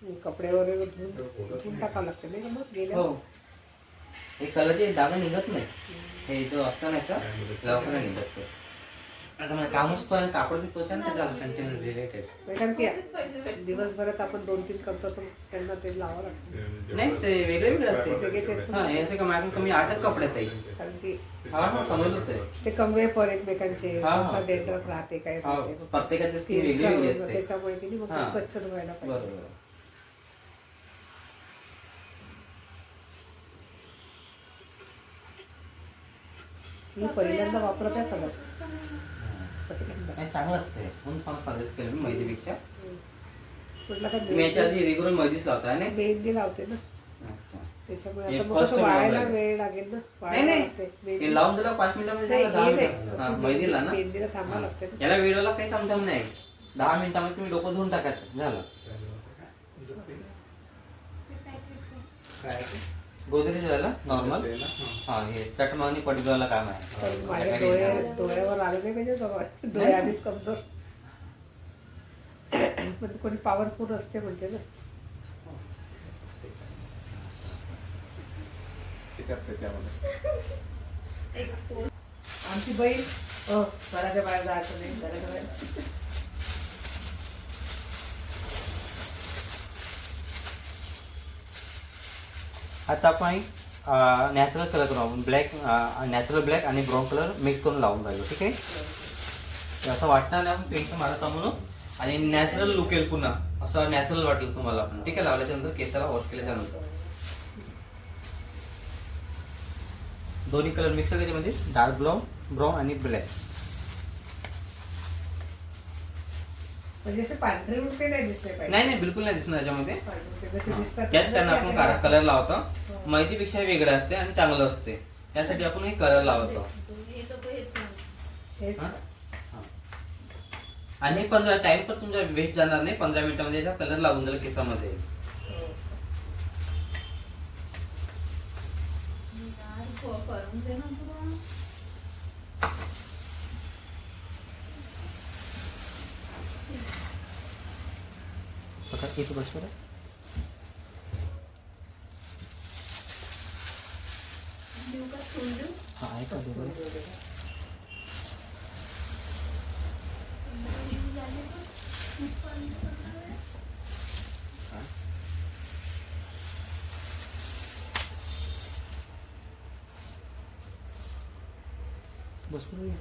कपडे वगैरे धुवून टाकावं लागतं नाही का मग गेल्या. हो, हे कलरचे डाग निघत नाही. हे इथं असतं नाही का लवकर नाही निघत ते. आता मला काम असतो आणि कापड बी तोच आहे ना त्याचा कंटेन रिलेटेड. कारण की दिवसभरात आपण 2-3 करतो तर त्यांना ते लावावं लागतं. नाही ते वेगळे वेगळे असते. वेगळे ते असतं. हा, हे असे कमी कमी 8 कपडे आहेत ताई. कारण की हा समजलं ते. ते कंगवे पण एकमेकांचे हा. डेंड्रफ राहते काय हा, राहते. प्रत्येकाची स्किन वेगळी स्किनचं वेगळी वगैरे असते. त्याच्यामुळे की नाही मग हा. ते स्वच्छ धुवायला पाहिजे. बरोबर. मी पहिल्यांदा वापरत आहे कलर. पहिल्यांदा. नाही चांगलं असते म्हणून तुम्हाला सजेस्ट केलं मी मेहंदीपेक्षा. म्हटलं का तुम्ही याच्या आधी रेग्युलर मेहंदीच लावताय ना? मेहंदी लावते ना अच्छा. त्याच्यामुळे हे आता मग first कसं time वाळायला लावलंय. वेळ लागेल ना. नाही वाळायला नाही लागते हे मेहंदी. लावून दिला 5 मिनिटामध्ये नाही, झालं, 10 हे नाही. मिनिटं. हा, मेहंदीला ना मेहंदीला थांबावं लागते ना. याला व्हिडिओला काही थांबताम नाही. 10 मिनिटामध्ये तुम्ही डोकं धुवून टाकायचं झालं. गोदरेज वाला नॉर्मल. हा, हे चटमावणी पडद्यावाला काम आहे. पण माझ्या डोळ्यावर आलं नाही पाहिजे जवळ. डोळे आधीच कमजोर. पण कोणी पॉवरफुल असते म्हणते ना. आमची बहीण घराच्या बाहेर जायचं नाही. घराच्या बाहेर आता आपण नॅचरल कलर लावून ब्लॅक नॅचरल ब्लॅक आणि ब्राऊन कलर मिक्स करून लावून राहिलो. ठीक आहे. ते असं वाटणार नाही आपण पेंट मारता म्हणून. आणि नॅचरल लुक येईल पुन्हा असं नॅचरल वाटेल तुम्हाला आपण. ठीक आहे. लावल्याच्या नंतर केसाला वॉश केल्याच्या नंतर दोन्ही कलर मिक्स त्याच्यामध्ये डार्क ब्राऊन आणि ब्लॅक. म्हणजे असे पांढरे उलटे नाही दिसले पाहिजे. नाही नाही बिलकुल नाही दिसणार याच्यामध्ये. पांढरे जसे दिसतात त्याच त्यांना तसे आपण आपल्याला कलर लावतो. मेहंदीपेक्षा वेगळं असते आणि चांगलं असते. त्यासाठी आपण हे कलर लावतो. हेच. हा? आणि 15 टाइम पण तुमचा वेस्ट जाणार नाही. 15 मिनिटांमध्ये कलर लावून जाईल केसामध्ये. इथं बस बरं. हा आहे का बरोबर. बस बरं.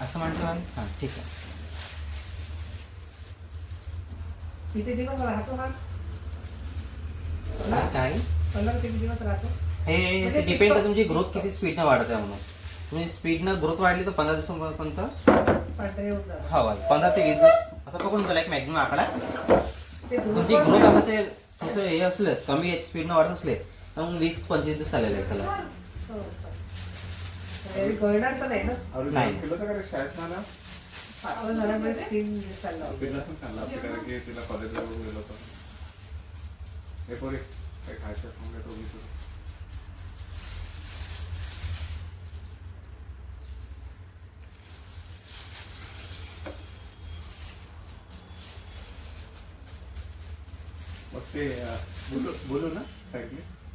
असं म्हणतो आणि हां ठीक आहे. किती दिवस राहतो हा काय कलर? किती दिवस राहतो? हे डिपेंड आहे तुमची ग्रोथ किती स्पीडनं वाढत आहे म्हणून. तुम्ही स्पीडनं ग्रोथ वाढली तर 15 दिवसापर्यंत पांढरे होऊन जातात. हवा 15 ते 20 दिवस असं बघून चला एक मॅक्झिमम आकडा. ते तुमची ग्रोथ असेल तुमचं हे असलं कमी स्पीडनं वाढत असले तर मग 20-25 दिवस चालेल आहे त्याला. गळणार पण आहे ना. नाही. पातळ झाल्यामुळे स्किन दिसायला लागते. मग ते बोलू ना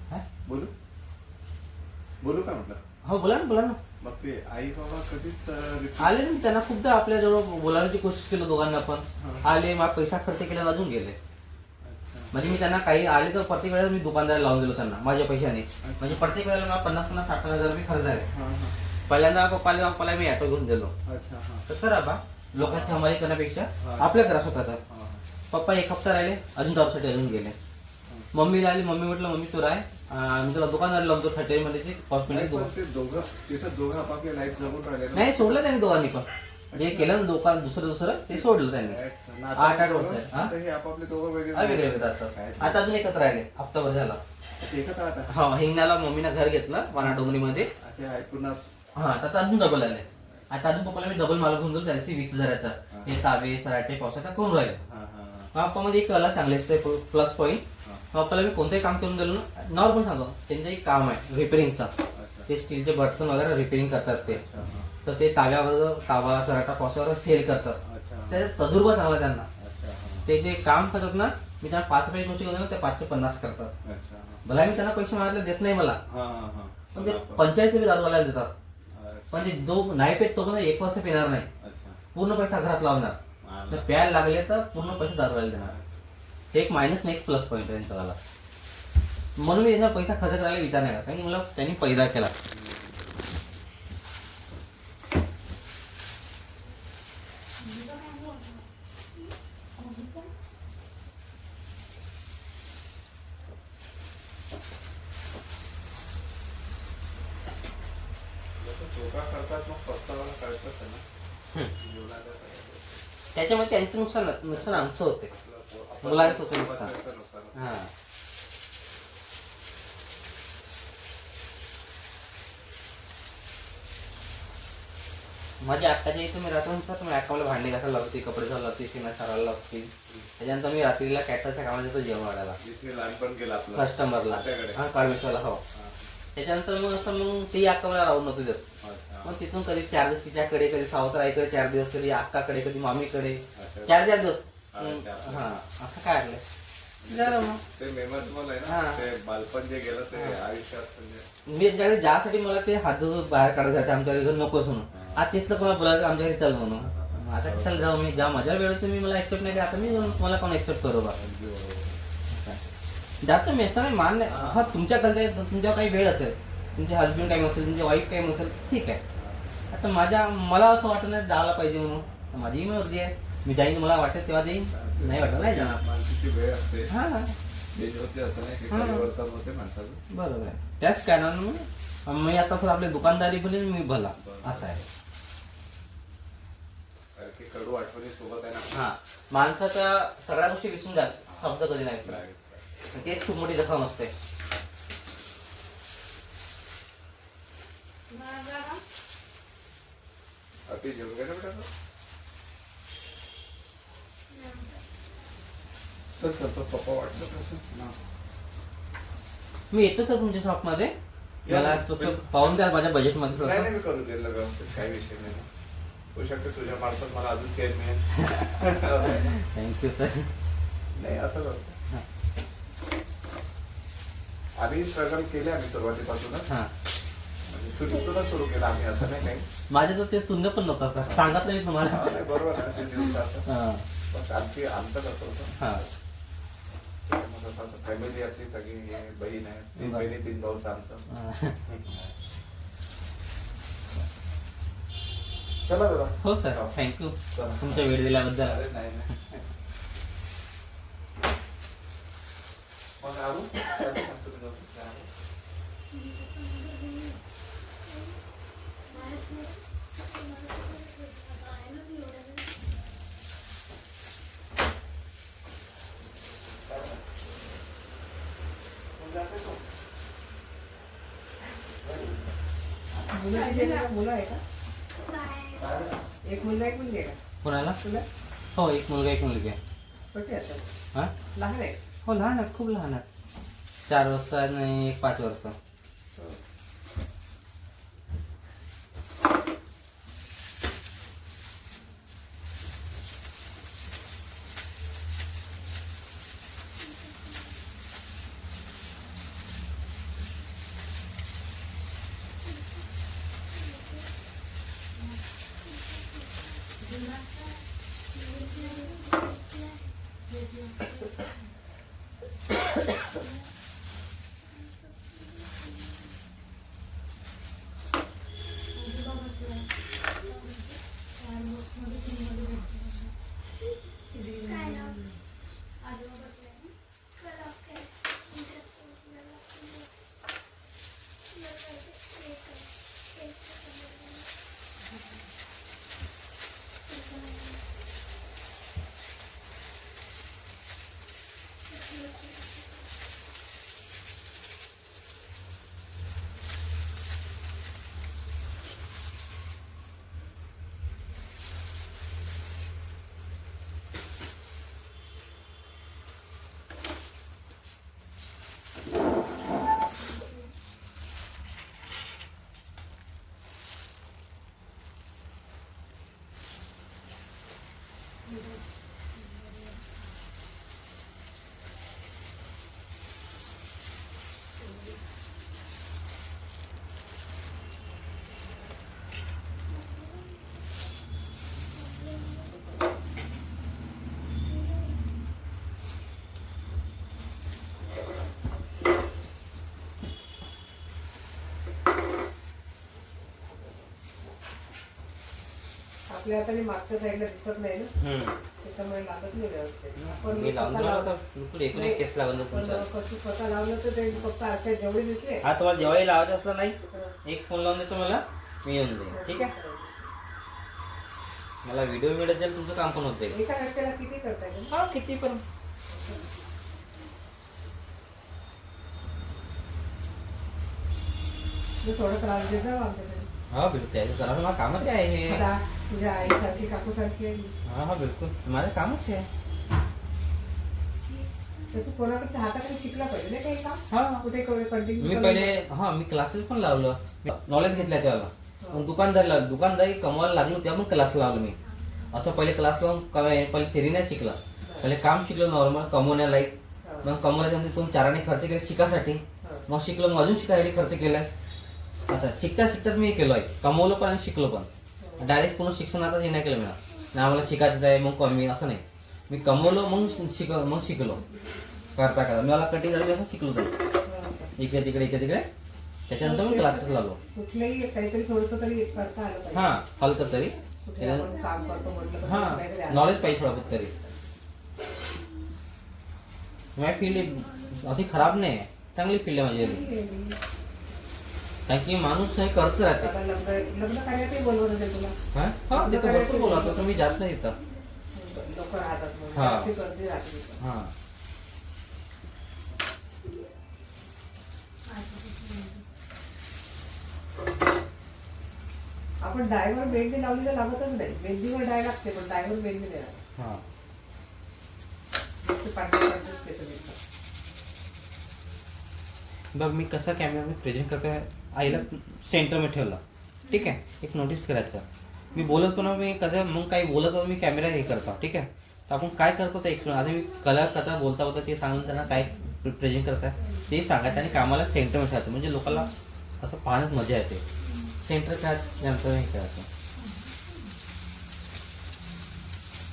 हा? बोलू का म्हटलं. हो बोला ना. मग ते आई बाबा कधीच आले ना. त्यांना खूपदा आपल्याजवळ बोलावण्याची कोशिश केली दोघांना पण. आले मग पैसा खर्च केला अजून गेले. म्हणजे मी त्यांना काही आले तर प्रत्येक वेळेला मी दुकानदार लावून दिलो त्यांना माझ्या पैशाने. म्हणजे प्रत्येक वेळेला मला 50-60 हजार रुपये खर्च झाले. पहिल्यांदा पप्पाला मी ऑटो घेऊन दिलो. तर करा बा लोकांची हमारी करण्यापेक्षा आपल्या करा स्वतःचा. पप्पा एक हप्ता राहिले अजून जॉबसाठी अजून गेले. मम्मीला आली. मम्मी म्हटलं मम्मी तू राय मी तुला दुकानदार लावतो ठटेल मध्ये दोघं आपापली लाईफ जगून राहिले. नाही सोडलं त्यांनी दोघांनी पण. जे केलं ना दुसरं ते सोडलं त्यांनी. 8 वर्ष आपापले दोघं वेगळे वेगळे राहतात. आता अजून एकत्र राहिले. हप्ताभर झाला. एकत्र आता हा हिंगण्याला मम्मीनं घर घेतलं वना डोंगरीमध्ये. पुन्हा हा आता अजून डबल आले. आता अजून पप्पाला मी डबल माल घेऊन गेलो त्याची 20,000चा. हे ताबे सराटे पावसाचा करून राहिले. पप्पामध्ये एक कला चांगले असते प्लस पॉईंट. पप्पाला मी कोणतंही काम करून दिलं ना नॉर्मल सांगतो त्यांचं एक काम आहे रिपेअरिंगचा. ते स्टीलचे बर्तन वगैरे रिपेअरिंग करतात ते. तर ते ताव्यावर तावा सराटा पावसावर सेल करतात. त्याचा तजुर्बा चांगला त्यांना. अच्छा हा. ते जे काम करतात ना, मी त्यांना 5 रुपये गोष्टी घेऊन ते 550 करतात. अच्छा हा. भला मी त्यांना पैसे मागितले देत नाही मला, हा हा हा. पण ते 45 रुपये दारूवाल्याला देतात. अच्छा. पण ते जो नाही पेत तो पण 1 वर्ष पिणार नाही, अच्छा. पूर्ण पैसा घरात लावणार. हा तर ना. प्यायला लागले तर पूर्ण पैसे दारूवाल्याला देणार. हे एक मायनस नाही, एक प्लस पॉईंट आहे त्यांचा. म्हणून मी त्यांना पैसा खर्च करायला विचार नाही करत, कारण की मला त्यांनी पैदा केला. चोका सरतात मग पस्तावाला कळतच आहे ना. हम्म. जीवनाच्या त्याच्यामध्ये त्यांचं नुकसान आमचं होते, आपलं- मुलांचं होतं नुकसान. आपलं नुकसान. हा. माझ्या आत्ताच्या इथं मी राहतो तर मी अकाउंटला भांडी घासायला लागते, कपडे धुवायला लागते, शेणा सारायला लागते. त्याच्यानंतर मी रात्रीला कॅटरच्या कामाला देतो जेवण वाढायला जिथे लहानपण गेलं आपलं कस्टमरला. आपल्याकडे. हा, काळमेश्वरला. हो. हा. त्याच्यानंतर मग असं मग तेही अकाउंटला राहून नव्हतं देत. अच्छा. मग तिथून कधी 4 दिवस तिच्याकडे, कधी सावतराईकडे 4 दिवस, कधी अक्काकडे, कधी मामीकडे अच्छा. 4 दिवस. हा, 4 हा, असं काय आलंय. झालं मग. ते मेमोरेबल आहे हा. ना, ते बालपण जे गेलं ते आयुष्यात म्हणजे मी ज्यावेळी ज्यासाठी मला ते हात धुवून बाहेर काढत जाते आमच्या घरी नकोच म्हणून, आता तेच कोणा बोलायचं आमच्या घरी चल म्हणून. आता चल जाऊ, मी ज्या माझ्या वेळेत मी मला ऍक्सेप्ट नाही केलं, आता मी जाऊन तुम्हाला कोण ऍक्सेप्ट करू बा. जास्त मेसर नाही, मान नाही. हा, तुमच्या करता तुमच्या काही वेळ असेल, तुमचे हस्बंड काही नसेल, तुमची वाईफ काही नसेल, ठीक आहे. आता मला असं वाटत नाही जायला पाहिजे म्हणून, माझी मर्जी आहे. मी जाईन, मला वाटत तेव्हा देईन, नाही वाटत नाही जाणार. माणसाची वेळ असते, हा, एज होते, असं नाही की हा. परिवर्तन होते माणसाचं. बरोबर आहे. त्याच कारणानं मी आता तर आपली दुकानदारी पण मी भला असं आहे. कारण की कडू आठवणी सोबत आहे ना. हा, माणसाच्या सगळ्या गोष्टी विसरून जात, शब्द कधी नाही विसरत. तेच खूप मोठी जखम असते. अति जेवण गेलं बेटा तू? सर सर तो पप्पा वाटलं तसं ना. मी येतो सर तुमच्या शॉपमध्ये, या मला ना. तसं पाहून द्या माझ्या बजेटमध्ये नाही थोडंसं. नाही, मी करून दिलं व्यवस्थित, काही विषय नाही. होऊ शकते तुझ्या मार्फत मला अजून चेन मिळेल. Thank you sir. नाही असंच असतं. आम्ही स्ट्रगल केले, आम्ही सुरुवातीपासूनच हा, म्हणजे सुरुवातीला सुरू केलं आम्ही, असं नाही काही. माझं तर ते शून्य पण नव्हतं सर, सांगत नाही मी तुम्हाला. हा, नाही, बरोबर आहे, ते दिवसाचं. हा, पण आमचं कसं होतं, हा. फॅमिली आपली सगळी बहीण आहे, 3 बरं. बहिणी 3 भाऊच आमचं. हा. चला दादा. हो सर, थँक्यू तुमचा वेळ दिल्याबद्दल. अरे नाही नाही. मग आलो सांगतो तुला. मुलं किती आहेत? मुलं आहे का? एक मुलगा एक मुलगी आहे का कोणाला? तुला? हो, एक मुलगा एक मुलगी आहे. छोटे असतात, हा, लहान आहे. हो, लहान आहेत, खूप लहान आहेत. 4 वर्ष आणि 1 5 वर्ष. बसल्या हाताने मागच्या साईडला दिसत नाही ना, हम्म. त्याच्यामुळे लागत नाही व्यवस्थित. आपण मी लावून स्वतः दिला लावलं. होता बिलकुल एकूण एक केस लागून पण तुमचा. कसं स्वतः लावलं तर ते फक्त अशा जेवढे दिसले हा तुम्हाला जेव्हाही लावायचं असलं नाही हं. एक फोन लावून देतो मला, मी येऊन जाईल. ठीक आहे, मला व्हिडिओ मिळत जाईल, तुमचं काम पण होत जाईल. एका व्यक्तीला किती करता येईल? हा किती पण. मी थोडं त्रास देत जाऊ आमच्याकडे. हा बिलकुल त्याचं करायचं मला कामच आहे हे. आता तुझ्या आईसारखी काकूसारखी आहे. हा हा बिलकुल माझं कामच आहे. तर तू कोणाकडच्या हाताकडे शिकला पाहिजे ना काही काम. हा कुठे कंटिन्यू मी पहिले हा मी क्लासेस पण लावलं, नॉलेज घेतलं त्याला. पण दुकानदारी कमवायला लागलो तेव्हा पण क्लास लावलं मी. असं पहिले क्लास लावून पहिले थेरी नाही शिकला, पहिले काम शिकलो नॉर्मल कमवण्याला. मग कमवल्याच्या दोन चाराने खर्च केले शिकासाठी, मग शिकलो, मग अजून शिकायला खर्च केलाय. असं शिकता शिकताच मी केलो आहे, कमवलं पण आणि शिकलो पण. डायरेक्ट पूर्ण शिक्षण आता हे नाही केलं मी ना, आम्हाला शिकायचं आहे मग कमी असं नाही. मी कमवलं मग शिकलो करता मला कटिंग झाली असं शिकलो तर इकडे तिकडे. त्याच्यानंतर मी क्लासेस लावलो. कुठलंही काहीतरी थोडंसं तरी करता आलं पाहिजे. हा हलकं तरी, कुठे आपण काम करतो म्हटलं तर हा काहीतरी आलं. नॉलेज पाहिजे थोडं बहुत तरी. माझी फील्ड अशी खराब नाही आहे, चांगली फील्ड आहे माझी. कारण की माणूस हे करत राहते. आता लग्न कार्यातही बोलवत होते तुला. हा ते तर भरपूर बोलवतो, तुम्ही जात नाही इथं. लोक राहतात म्हणून. हा. जास्ती गर्दी राहते तिथं. हा आपण डायवर मेहंदी लावली तर लागतच नाही. मेहंदीवर डाय लागते पण डायवर मेहंदी नाही लागत. हा नुसते पांढरे केस दिसतात. बघ मी कसा कॅमेरा मी प्रेझेंट करतोय, आईला सेंटर मध्ये ठेवला. ठीक आहे, एक नोटीस करायचं. मी बोलत पण मी कसं मग काही बोलत मी कॅमेरा हे करतो. ठीक आहे, तर आपण काय करतो ते एक्सप्लेन. आता मी कला कथा बोलता होता ते सांगून त्यांना काय प्रेझेंट करताय ते सांगायचं आणि कामाला सेंटर मध्ये ठेवायचं, म्हणजे लोकांना असं पाहण्यात मजा येते. सेंटर काय नंतर हे करायचं,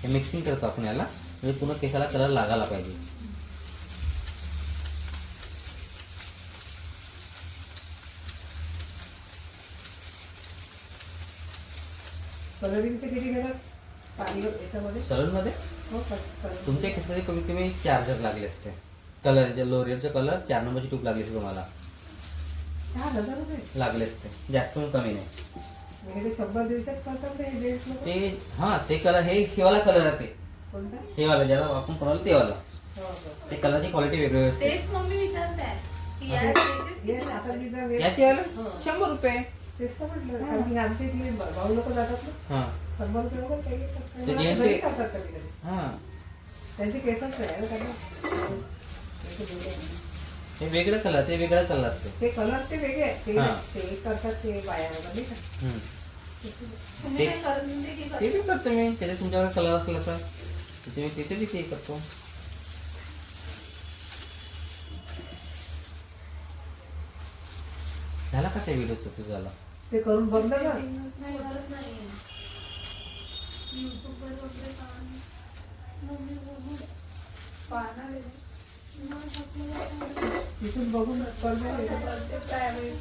हे मिक्सिंग करतो आपण याला, म्हणजे पूर्ण केसाला कलर लागायला पाहिजे. कलरिंगचे किती घेतात पार्लर याच्यामध्ये? सलूनमध्ये हो का? तुमच्या केसाचे कमीत कमी 4 हजार लागले असते. कलर लोरियलचे कलर 4 नंबरची ट्यूब लागली असते तुम्हाला, 4,000 रुपये. लागले असते, जास्त पण कमी नाही. म्हणजे ते 100 दिवसात करतात ते जेंट्स लोक. ते हा ते कलर हे वाला कलर आहे, ते कोणता? हे वाला ज्याला आपण बनवलं ते वाला. हो, हो. ते कलरची क्वालिटी वेगळी असते. तेच मम्मी विचारताय की या हे त्याचेच किती आता लागतात? मी जर हे- याचे वाला हो. 100 रुपये. तेच तर म्हटलं. कारण की आमच्या इथले भाऊ लोक जातात ना, हा 100 रुपये वगैरे काही घेतात. ते मला जेंट्स- घरी करतात कधी कधी. हा त्यांचे केसच नाही आहे ना त्यांना. ते वेगळे आहे. हे वेगळं कलर, ते वेगळं कलर असते. ते कलर ते वेगळे आहेत. हा. ते करतात ते बायाला नाही का. हम्म. तुम्ही काय करून दे की ते करता? बी करतो मी, त्याच्यात तुमच्याकडे कलर असला तर तिथे बी ते करतो. झाला का त्या व्हिडिओचा तुझा झाला? ते करून बघ ना गं. होतच नाहीये. YouTube वर वगैरे पाहणं. मम्मी बघून पाहणार आहे. मग आपल्याला तिथून बघून कर ना. करते त्यावेळी.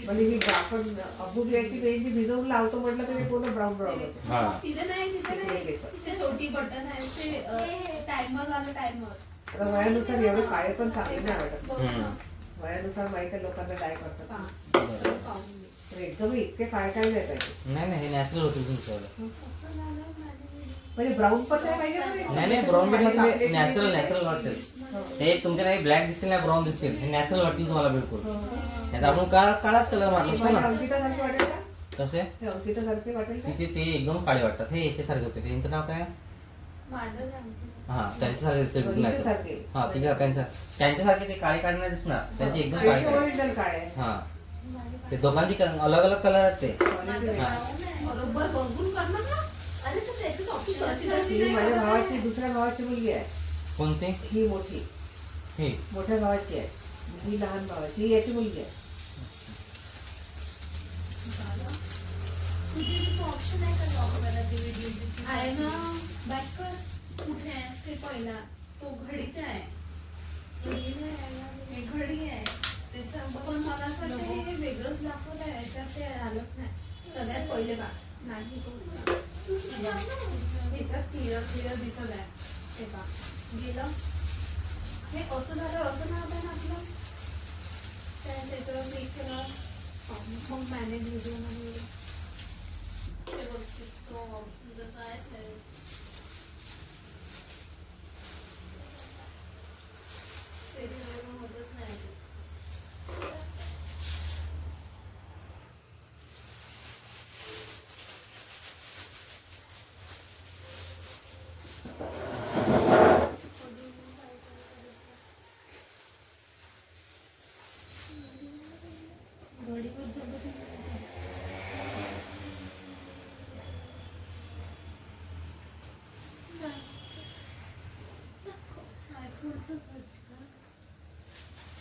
म्हणजे ही आपण अबूल याची मेहंदी भिजवून लावतो म्हटलं तर हे पूर्ण ब्राऊन ब्राऊन होतं. हा तिथे नाही केस. तिथे छोटी बटन आहे ते टायमर वाला टायमर. आता वयानुसार एवढे काळे पण चांगले नाही वाटत. हम्म. वयानुसार माहिती आहे लोकांना काय करतात. पाहून घे. तर एकदम इतके काळे काळे नाही पाहिजे. नाही हे नॅचरल होतील तुमच्याकडे. म्हणजे ब्राऊन पण नाही पाहिजे ना रे. नाही ब्राऊन काळे मध्ये कापलेले नॅचरल वाटतील. हो. हे तुमच्या नाही ब्लॅक दिसतील नाही ब्राऊन दिसतील, हे नॅचरल वाटतील तुम्हाला बिलकुल. हो. यात आपण काळाच कलर मारला असतो माझ्या ना. अंकितासारखी वाटेल का? कसे ते अंकितासारखी वाटेल का? तिचे ते एकदम काळे वाटतात, हे याच्यासारखे होते. त्यांचं नाव काय? माझं सांगते. हा त्यांच्यासारखे दिसते बिलकुल नाही. हिच्यासारखे. हा त्यांच्यासारखे ते काळे काढे नाही दिसणार, त्यांचे एकदम काळे त्यांचे काळे. ओरिजिनल काळे आहे. हा ते दोघांची अलग अलग कलर आहेत ते. Quality हा. वेगळी. बरोबर बघून कर ना का? अरे तर त्याचंच ऑप्शन असेल. ही माझ्या भावाची दुसऱ्या भावाची मुलगी आहे. कोणते? ही मोठी हे मोठ्या भावाची आहे. ही लहान भावाची. ही याची मुलगी आहे. ऑप्शन आहे का लॉक करायला DVD आहे ना बॅक कर कुठे आहे ते पहिला तो घडीचा आहे घडी नाही आहे हे घडी आहे त्याचं पण मला असं वाटतं हे वेगळंच दाखवत आहे याच्यात ते आलंच नाही सगळ्यात पहिले बा नाही त्याच्यात क्लिअर क्लिअर दिसत आहे ते का गेलं हे असं झालं असं नाव आहे ना आपलं त्याच्यावर क्लिक केलं मग मॅनेज व्हिडिओ मध्ये ते बघते तो तुझं काय असेल त्याच्यावरून होतच नाही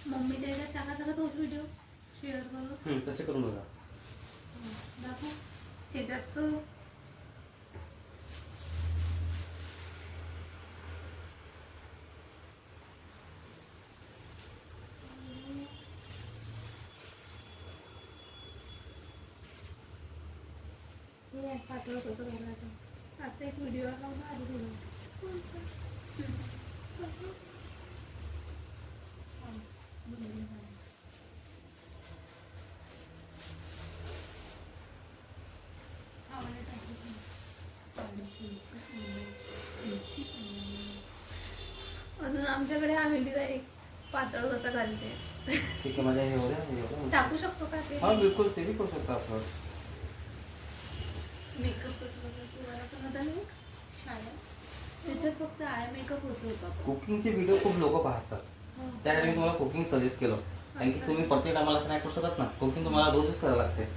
मम्मी त्याच्यात टाका तोच व्हिडिओ शेअर करू तसे करू नका. दाखव त्याच्यात पाठवत होतं घरात आता एक व्हिडिओ लावून आधी अजून आमच्याकडे हा व्हिडिओ आहे पातळ कसं घालते ठीक आहे माझ्या हे होत्या टाकू शकतो का ते हा बिलकुल ते बी करू शकता आपण. मेकअप त्याच्यात फक्त आय मेकअप होत होता कुकिंगचे व्हिडिओ खूप लोक पाहतात त्यासाठी मी तुम्हाला कुकिंग सजेस्ट केलं कारण की तुम्ही प्रत्येक टायमाला असं नाही करू शकत ना. कुकिंग तुम्हाला रोजच करावं लागते.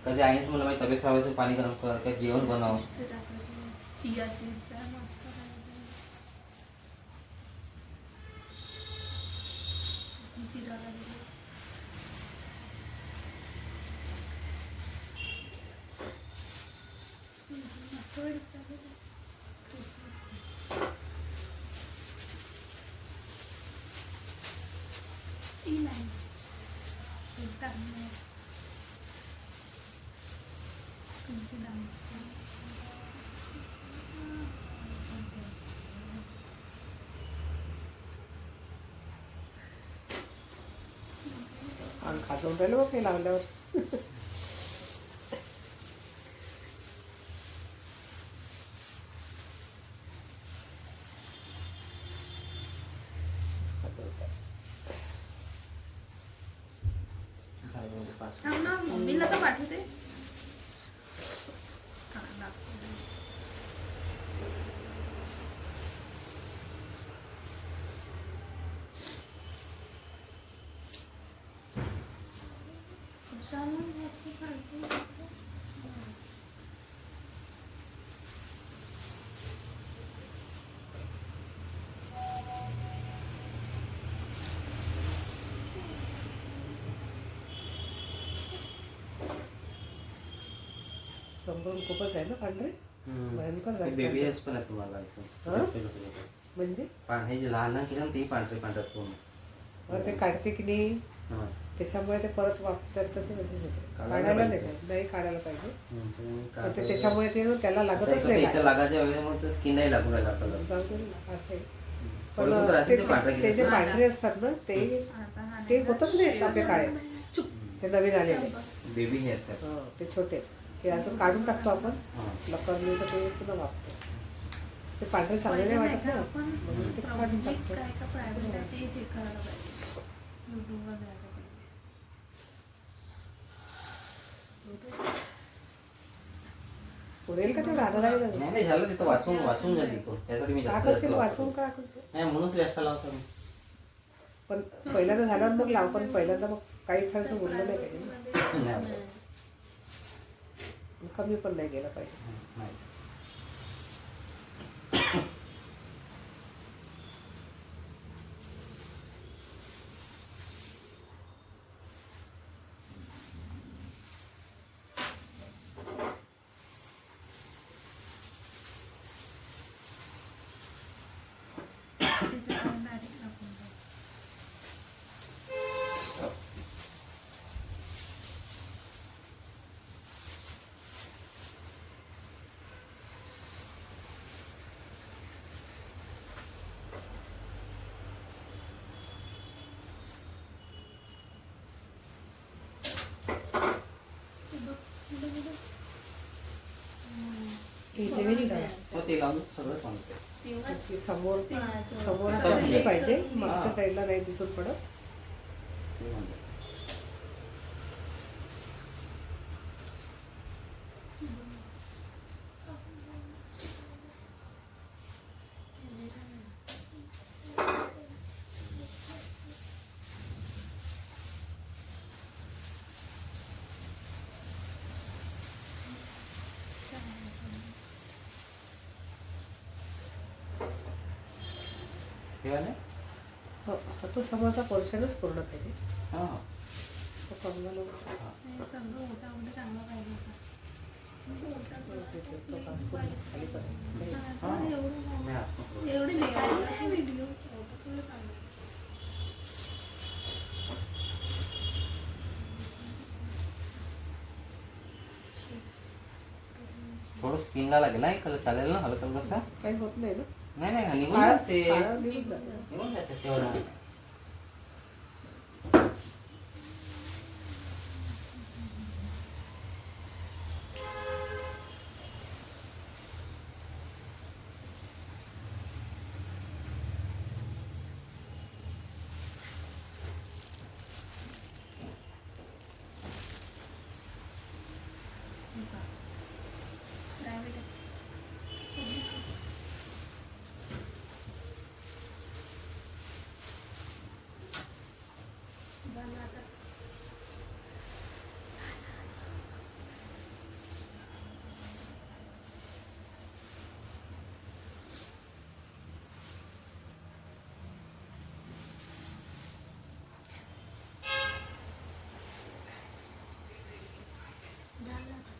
कधी आईने तुम्हाला माझी तब्येत खराब आहे पाणी गरम कर काही जेवण बनव चिया सीड्स मस्त अंग खाजवून राहिलं बघ हे लावल्यावर. मम्मीला तर पाठवते संभ्रम खूपच आहे ना पांढरे भयंकर झाले बेबी पांढरे. हेअर्स पण आहे तुम्हाला हा? म्हणजे हे जे लहान लहान किती ते पांढरे पांढरे पूर्ण मग ते काढते की नाही हा. त्याच्यामुळे ते परत वापरतात तर ते तसेच होते. काढायला काढायला नाही पाहिजे. पाहिजे. नाही काढायला पाहिजे तुम्ही पण काढता ते येईल. त्याच्यामुळे ते त्याला आता लागतच कसं नाही इथं लागायच्या वेळेमध्ये स्किन नाही लागून राहिला आपल्याला. जाऊ दे ना, काढते. थोडं पण खूप राहते ते ते पांढरे ते जे केस. पांढरे असतात ना ते होतच नाही आपले काळे ते नवीन आलेले बेबी हेअर्स आहेत. हा, ते छोटे ते आता काढून टाकतो आपण हा. लकरले तर ते पुन्हा वापरतो. ते पांढरे चांगले नाही वाटत ना म्हणून ते काढून टाकतो. काय का प्रायव्हेट आहे ते चेक करायला पाहिजे युट्यूबवर द्यायला पाहिजे पुरेल का तेवढं आणायला लागेल नाही नाही झालं तिथं वाचून झाली तो त्यासाठी मी का जास्त करशील लावतो. वाचून का करशील नाही म्हणूनच जास्त लावतो मी. पण पहिल्यांदा झाल्यावर मग लाव पण पहिल्यांदा मग काही थोडंसं उरलं नाही पाहिजे ना. नाही. कमी पण नाही गेलं पाहिजे. नाही. इथे मी निघाला. तो ते लावून सगळं सांगते. तेव्हाच ती समोर समोर समोर असली पाहिजे, हा. मागच्या साईडला नाही दिसून पडत. ते म्हणते. हे वाले? हो, तो समोरचा पोर्शनच पूर्ण पाहिजे. हा. तो कमला लोक चांगलं होतं म्हणजे चांगला पाहिजे होता. तो पूर्णच खाली पर्यंत. हा. एवढं मी आतमध्ये. एवढे व्हिडिओ थोडं चांगलं. थोडं स्किनला लागेल ना, कलर चालेल ना हलकं कसं? काही होत नाही ना. नाही नाही निघून काळं- जाते. काळं निघून जातं. निघून जाते तेवढा. प्रायव्हेट आहे. झालं आता. झालं आता.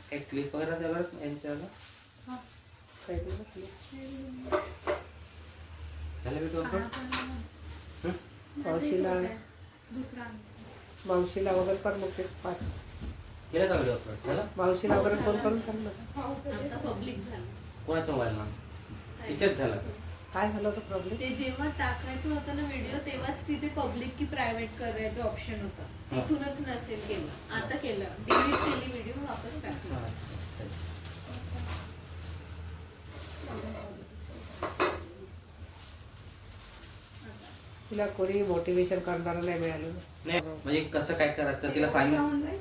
काही क्लिप वगैरे द्यावर यांच्यावर साईडला खाली. झालं भेटू आपण. मावशीला दुसरा मावशीला वगैरे पण मग ते पाठ. केलं का व्हिडिओ अपलोड झालं? मावशीला वगैरे फोन करून सांग ना. आता पब्लिक झालं. कोणाच्या मोबाईलला तिच्याच झालं. काय झालं होतं प्रॉब्लेम? ते जेव्हा टाकायचं होतं ना व्हिडिओ तेव्हाच तिथे पब्लिक की प्रायव्हेट करायचं ऑप्शन होतं. तिथूनच नसेल केलं. आता केलं, डिलीट केली व्हिडिओ, वापस टाकली. तिला कोणी मोटिवेशन करणारं नाही मिळालं. नाही म्हणजे कसं काय करायचं तिला सांगितलं.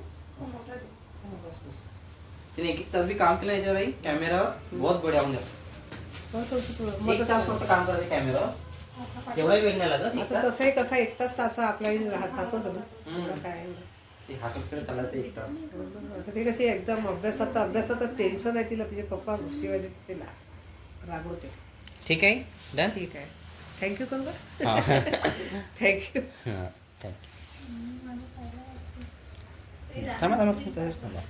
तिने एक तास भी काम केलं याच्यावर कॅमेरावर. बहुत बढिया म्हणजे एक तास फक्त काम करायचं कॅमेरावर. तेवढा वेळ नाही लागत. एक आता तास. तसंही कसा एक तास तासा आपला जातोच ना. एवढं काय एवढं. ते हातात चालत एक तास. आता ते कशी एकदम अभ्यासात टेन्शन आहे तिला. तिचे पप्पा शिवाय देते तिला रागवते. ठीक आहे डन. ठीक आहे. थँक्यू कंगा. हां थँक्यू. थँक्यू. थांबा थांबा तसंच थांबा.